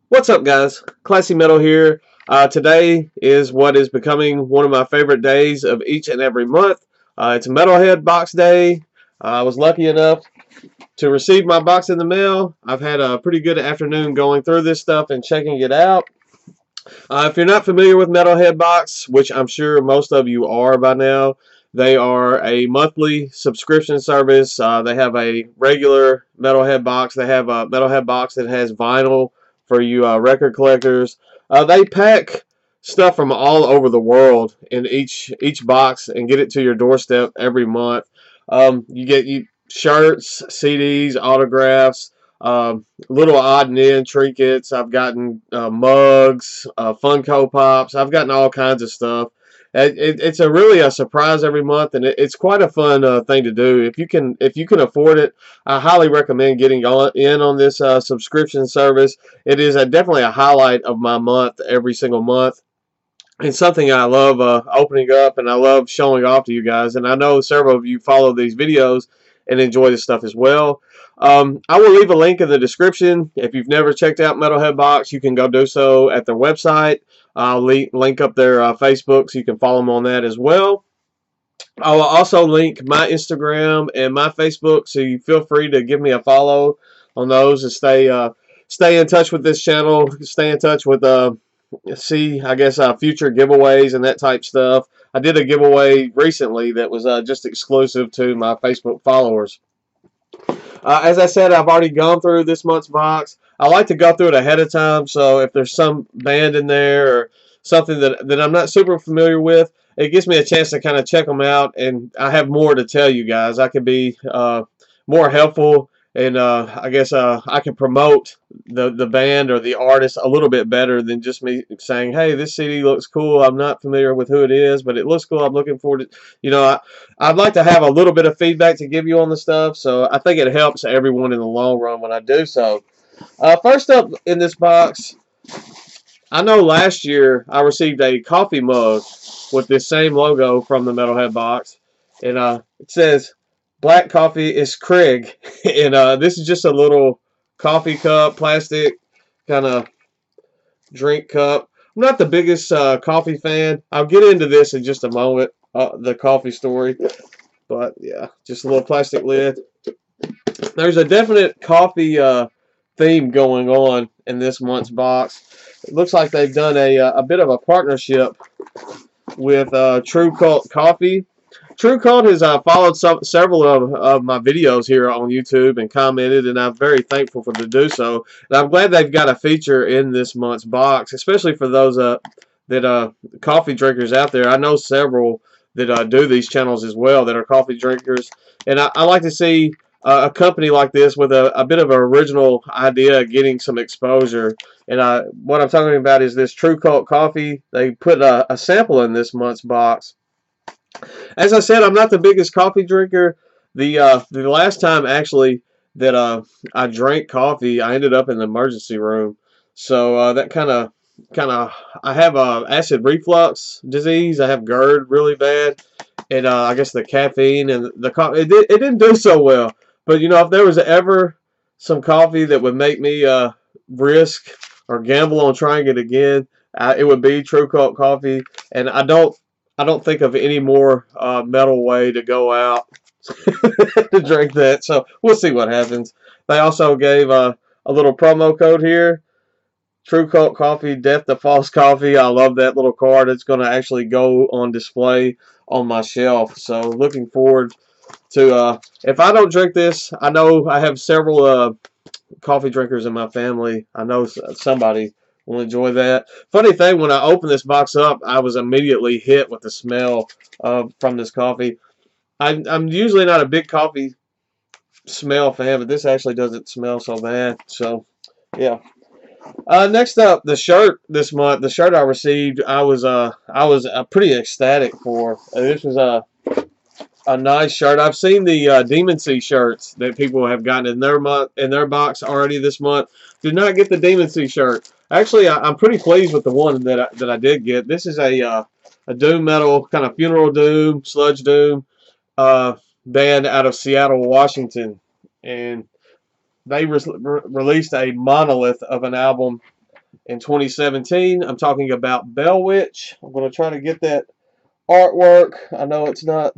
What's up, guys? Classy Metal here. Today is what is becoming one of my favorite days of each and every month. It's Metalhead Box Day. I was lucky enough to receive my box in the mail. I've had a pretty good afternoon going through this stuff and checking it out. If you're not familiar with Metalhead Box, which I'm sure most of you are by now, they are a monthly subscription service. They have a regular Metalhead box. They have a Metalhead box that has vinyl for you record collectors. They pack stuff from all over the world in each box and get it to your doorstep every month. You get shirts, CDs, autographs, little odd and end trinkets. I've gotten mugs, Funko Pops. I've gotten all kinds of stuff. It's a really a surprise every month, and it's quite a fun thing to do. If you can afford it, I highly recommend getting in on this subscription service. It is definitely a highlight of my month every single month. It's something I love opening up, and I love showing off to you guys. And I know several of you follow these videos and enjoy this stuff as well. I will leave a link in the description. If you've never checked out Metalhead Box, you can go do so at their website. I'll link up their Facebook so you can follow them on that as well. I will also link my Instagram and my Facebook, so you feel free to give me a follow on those and stay in touch with this channel. Stay in touch with see, I guess, future giveaways and that type stuff. I did a giveaway recently that was just exclusive to my Facebook followers. As I said, I've already gone through this month's box. I like to go through it ahead of time, so if there's some band in there or something that I'm not super familiar with, it gives me a chance to kind of check them out, and I have more to tell you guys. I can be more helpful, and I guess I can promote the band or the artist a little bit better than just me saying, hey, this CD looks cool. I'm not familiar with who it is, but it looks cool. I'm looking forward to, I'd like to have a little bit of feedback to give you on the stuff, so I think it helps everyone in the long run when I do so. First up in this box, I know last year I received a coffee mug with this same logo from the Metalhead box, and it says "Black coffee is Craig," and this is just a little coffee cup, plastic kind of drink cup. I'm not the biggest coffee fan. I'll get into this in just a moment, the coffee story, but yeah, just a little plastic lid. There's a definite coffee theme going on in this month's box. It looks like they've done a bit of a partnership with Kvlt Coffee. Kvlt has followed several of my videos here on YouTube and commented, and I'm very thankful for to do so. And I'm glad they've got a feature in this month's box, especially for those that coffee drinkers out there. I know several that do these channels as well that are coffee drinkers, and I like to see a company like this with a bit of an original idea getting some exposure. And what I'm talking about is this Kvlt Coffee. They put a sample in this month's box. As I said, I'm not the biggest coffee drinker. The last time actually that I drank coffee, I ended up in the emergency room. So that kind of I have acid reflux disease. I have GERD really bad, and I guess the caffeine and the coffee it didn't do so well. But if there was ever some coffee that would make me risk or gamble on trying it again, it would be Kvlt Coffee. And I don't think of any more metal way to go out to drink that. So we'll see what happens. They also gave a little promo code here. Kvlt Coffee, Death to False Coffee. I love that little card. It's going to actually go on display on my shelf. So looking forward to, if I don't drink this, I know I have several coffee drinkers in my family. I know somebody will enjoy that. Funny thing, when I opened this box up, I was immediately hit with the smell from this coffee. I'm usually not a big coffee smell fan, but this actually doesn't smell so bad. So, yeah. Next up, the shirt this month. The shirt I received, I was pretty ecstatic for. This was a nice shirt. I've seen the Demon Sea shirts that people have gotten in their box already this month. Did not get the Demon Sea shirt. Actually, I'm pretty pleased with the one that I did get. This is a doom metal kind of funeral doom, sludge doom band out of Seattle, Washington, and they released a monolith of an album in 2017. I'm talking about Bell Witch. I'm going to try to get that artwork. I know it's not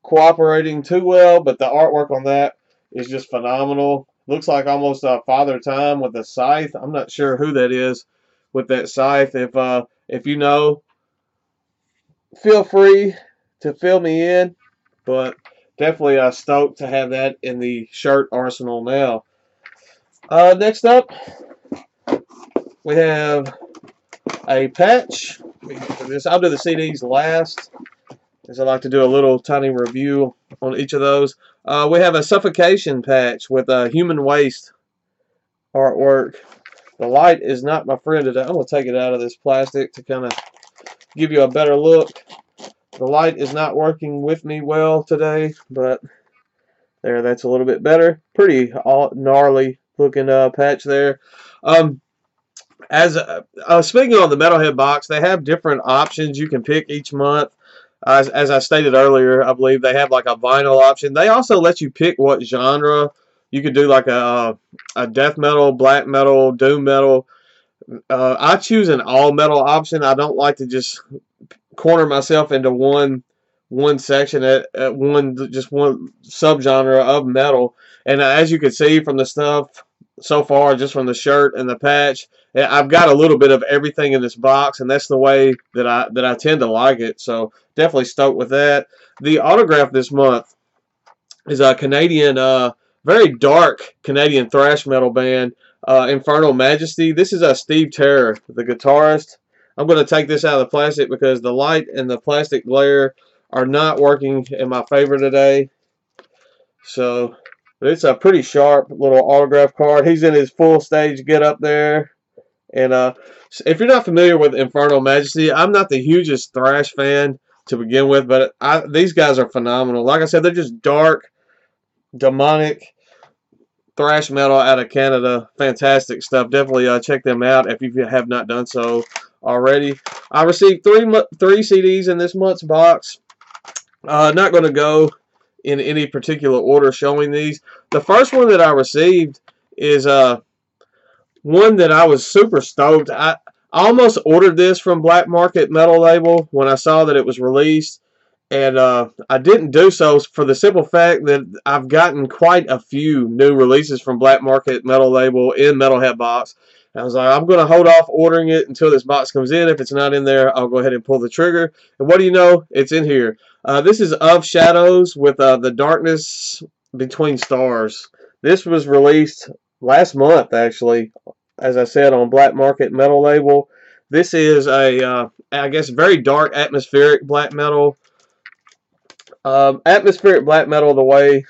cooperating too well, but the artwork on that is just phenomenal. Looks like almost Father Time with a scythe. I'm not sure who that is with that scythe. If you know, feel free to fill me in. But definitely stoked to have that in the shirt arsenal now. Next up, we have a patch. I'll do the CDs last, as I like to do a little tiny review on each of those. We have a suffocation patch with a human waste artwork. The light is not my friend today. I'm going to take it out of this plastic to kind of give you a better look. The light is not working with me well today, but there, that's a little bit better. Pretty gnarly looking patch there. As speaking on the Metalhead box, they have different options you can pick each month. As I stated earlier, I believe they have like a vinyl option. They also let you pick what genre. You could do like a death metal, black metal, doom metal. I choose an all metal option. I don't like to just corner myself into one section at one subgenre of metal. And as you can see from the stuff so far, just from the shirt and the patch, I've got a little bit of everything in this box, and that's the way that I tend to like it. So definitely stoked with that. The autograph this month is a Canadian, very dark Canadian thrash metal band, Infernal Majesty. This is Steve Terror, the guitarist. I'm going to take this out of the plastic because the light and the plastic glare are not working in my favor today. So, but it's a pretty sharp little autograph card. He's in his full stage get up there. And if you're not familiar with Infernal Majesty, I'm not the hugest thrash fan to begin with, but these guys are phenomenal. Like I said, they're just dark, demonic thrash metal out of Canada. Fantastic stuff. Definitely check them out if you have not done so already. I received three CDs in this month's box. Not going to go in any particular order showing these. The first one that I received is one that I was super stoked. I almost ordered this from Black Market Metal Label when I saw that it was released, and I didn't do so for the simple fact that I've gotten quite a few new releases from Black Market Metal Label in Metalhead box. I was like, I'm going to hold off ordering it until this box comes in. If it's not in there, I'll go ahead and pull the trigger. And what do you know? It's in here. This is Of Shadows with The Darkness Between Stars. This was released last month, actually, as I said, on Black Market Metal Label. This is a, I guess, very dark atmospheric black metal. Atmospheric black metal the way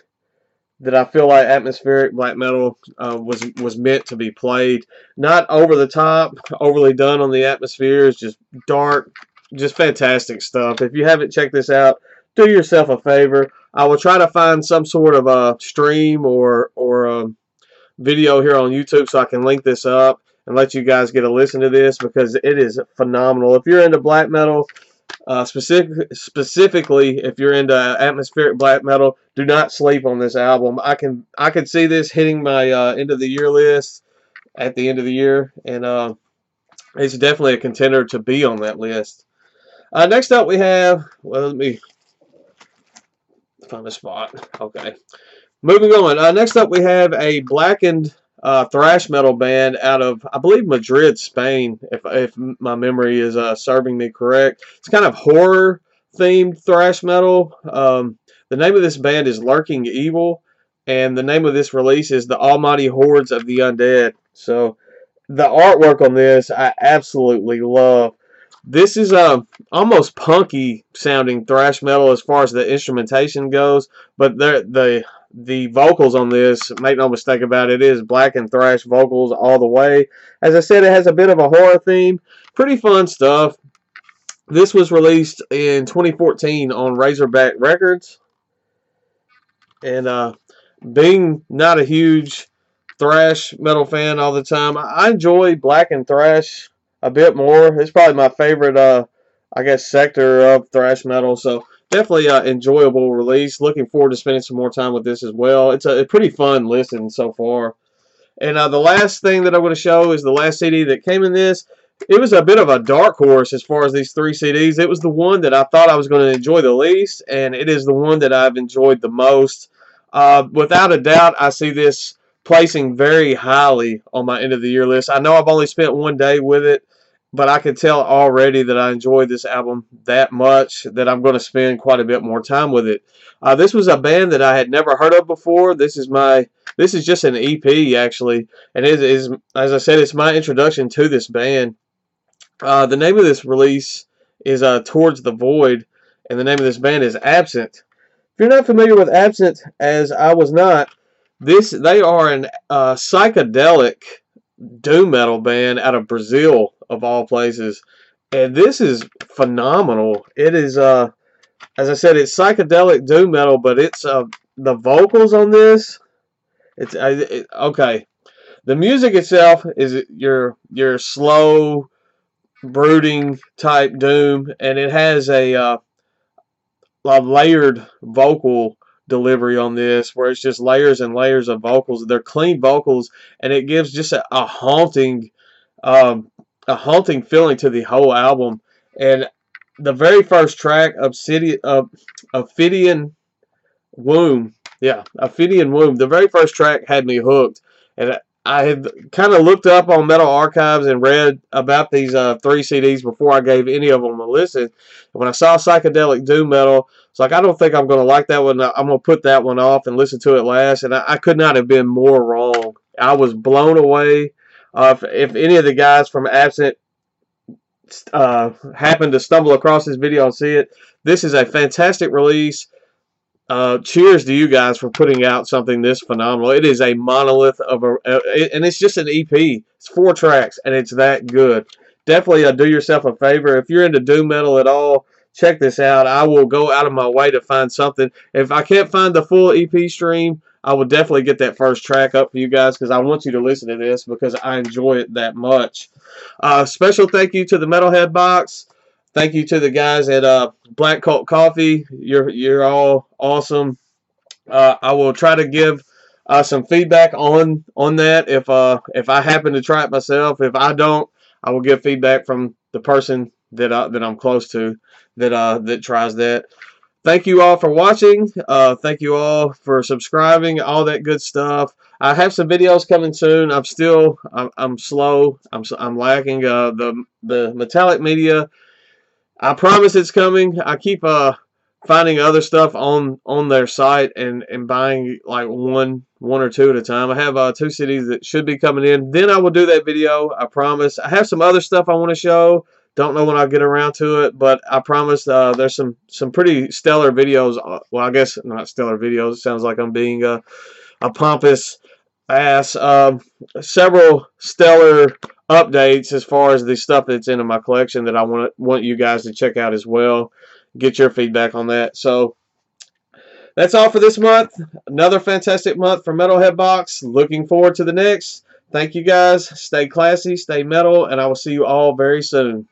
that I feel like atmospheric black metal was meant to be played. Not over the top, overly done on the atmospheres, just dark, just fantastic stuff. If you haven't checked this out, do yourself a favor. I will try to find some sort of a stream or video here on YouTube so I can link this up and let you guys get a listen to this because it is phenomenal. If you're into black metal, specifically if you're into atmospheric black metal, do not sleep on this album. I could see this hitting my end of the year list at the end of the year, and it's definitely a contender to be on that list. Next up we have, well, let me find a spot. Okay, moving on. Next up we have a blackened thrash metal band out of, I believe, Madrid, Spain, if my memory is serving me correct. It's kind of horror themed thrash metal. The name of this band is Lurking Evil, and the name of this release is The Almighty Hordes of the Undead. So the artwork on this I absolutely love. This is almost punky sounding thrash metal as far as the instrumentation goes, but the vocals on this, make no mistake about it, is black and thrash vocals all the way. As I said, it has a bit of a horror theme. Pretty fun stuff. This was released in 2014 on Razorback Records. And being not a huge thrash metal fan all the time, I enjoy black and thrash a bit more. It's probably my favorite, I guess, sector of thrash metal. So definitely an enjoyable release. Looking forward to spending some more time with this as well. It's a pretty fun listen so far. And the last thing that I'm going to show is the last CD that came in this. It was a bit of a dark horse as far as these 3 CDs. It was the one that I thought I was going to enjoy the least, and it is the one that I've enjoyed the most. Without a doubt, I see this placing very highly on my end of the year list. I know I've only spent 1 day with it, but I can tell already that I enjoyed this album that much that I'm going to spend quite a bit more time with it. This was a band that I had never heard of before. This is just an EP actually, and it is, as I said, it's my introduction to this band. The name of this release is Towards the Void, and the name of this band is Absent. If you're not familiar with Absent, as I was not, they are an psychedelic doom metal band out of Brazil, of all places, and this is phenomenal. It is, as I said, it's psychedelic doom metal, but it's the vocals on this. It's okay. The music itself is your slow, brooding type doom, and it has a layered vocal delivery on this, where it's just layers and layers of vocals. They're clean vocals, and it gives just a haunting feeling to the whole album. And the very first track, Ophidian Womb, yeah, Ophidian Womb, the very first track had me hooked. And I had kind of looked up on Metal Archives and read about these 3 CDs before I gave any of them a listen. And when I saw psychedelic doom metal, it's like, I don't think I'm going to like that one. I'm going to put that one off and listen to it last. And I could not have been more wrong. I was blown away. If any of the guys from Absent happen to stumble across this video and see it, this is a fantastic release. Cheers to you guys for putting out something this phenomenal. It is a monolith of and it's just an EP. It's 4 tracks, and it's that good. Definitely do yourself a favor. If you're into doom metal at all, check this out. I will go out of my way to find something. If I can't find the full EP stream, I will definitely get that first track up for you guys, because I want you to listen to this because I enjoy it that much. Special thank you to the Metalhead box. Thank you to the guys at Black Cult Coffee. You're all awesome. I will try to give some feedback on that if I happen to try it myself. If I don't, I will give feedback from the person that I'm close to that tries that. Thank you all for watching. Thank you all for subscribing. All that good stuff. I have some videos coming soon. I'm slow. I'm lacking the metallic media. I promise it's coming. I keep finding other stuff on their site and buying like one or two at a time. I have 2 CDs that should be coming in. Then I will do that video. I promise. I have some other stuff I want to show. Don't know when I'll get around to it, but I promise there's some pretty stellar videos. Well, I guess not stellar videos. It sounds like I'm being a pompous ass. Several stellar updates as far as the stuff that's in my collection that I want you guys to check out as well. Get your feedback on that. So that's all for this month. Another fantastic month for Metalhead Box. Looking forward to the next. Thank you guys. Stay classy, stay metal, and I will see you all very soon.